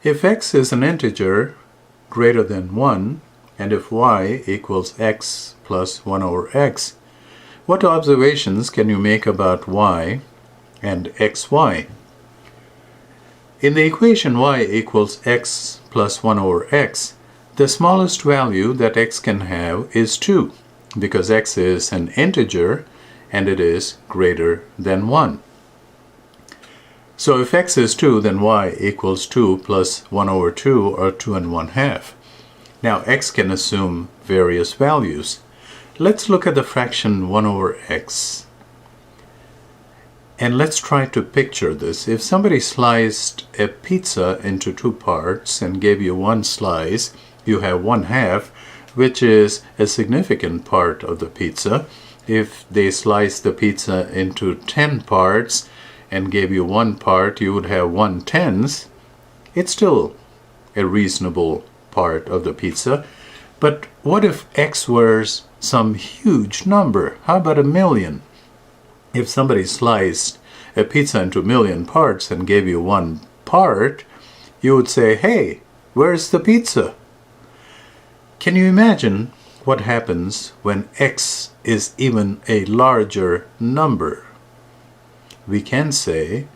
If x is an integer greater than 1, and if y equals x plus 1 over x, what observations can you make about y and xy? In the equation y equals x plus 1 over x, the smallest value that x can have is 2, because x is an integer and it is greater than 1. So if x is 2, then y equals 2 plus 1 over 2, or 2 1/2. Now x can assume various values. Let's look at the fraction 1 over x. And let's try to picture this. If somebody sliced a pizza into 2 parts and gave you one slice, you have 1/2, which is a significant part of the pizza. If they sliced the pizza into 10 parts and gave you one part, you would have 1/10. It's still a reasonable part of the pizza. But what if x were some huge number? How about 1,000,000? If somebody sliced a pizza into 1,000,000 parts and gave you one part, you would say, hey, where's the pizza? Can you imagine what happens when x is even a larger number? We can say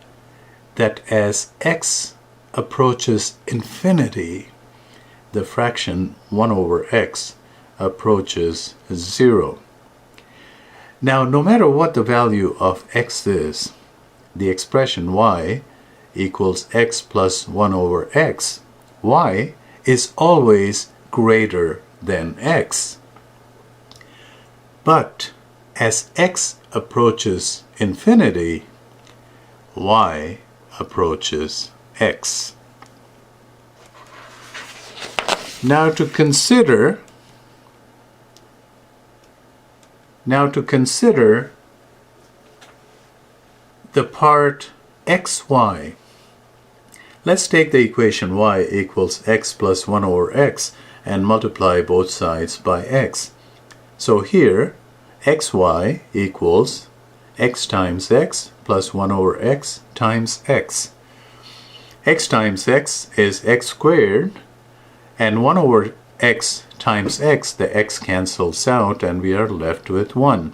that as x approaches infinity, the fraction 1 over x approaches 0. Now, no matter what the value of x is, the expression y equals x plus 1 over x, y is always greater than x. But as x approaches infinity, y approaches x. Now to consider the part xy. Let's take the equation y equals x plus 1 over x and multiply both sides by x. So here, xy equals x times x plus 1 over x times x. X times x is x squared, and 1 over x times x, the x cancels out and we are left with 1.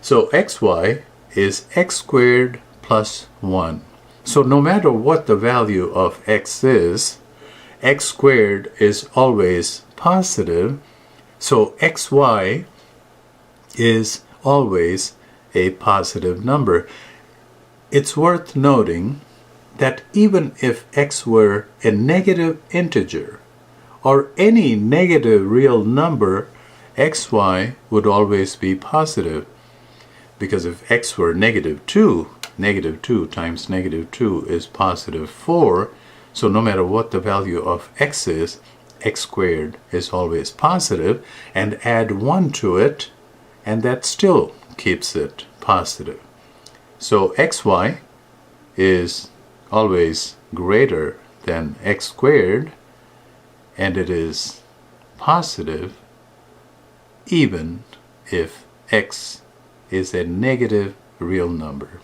So xy is x squared plus 1. So no matter what the value of x is, x squared is always positive. So xy is always a positive number. It's worth noting that even if x were a negative integer or any negative real number, xy would always be positive. Because if x were negative 2 times negative 2 is positive 4. So no matter what the value of x is, x squared is always positive, and add 1 to it, and that still keeps it positive. So xy is always greater than x squared, and it is positive even if x is a negative real number.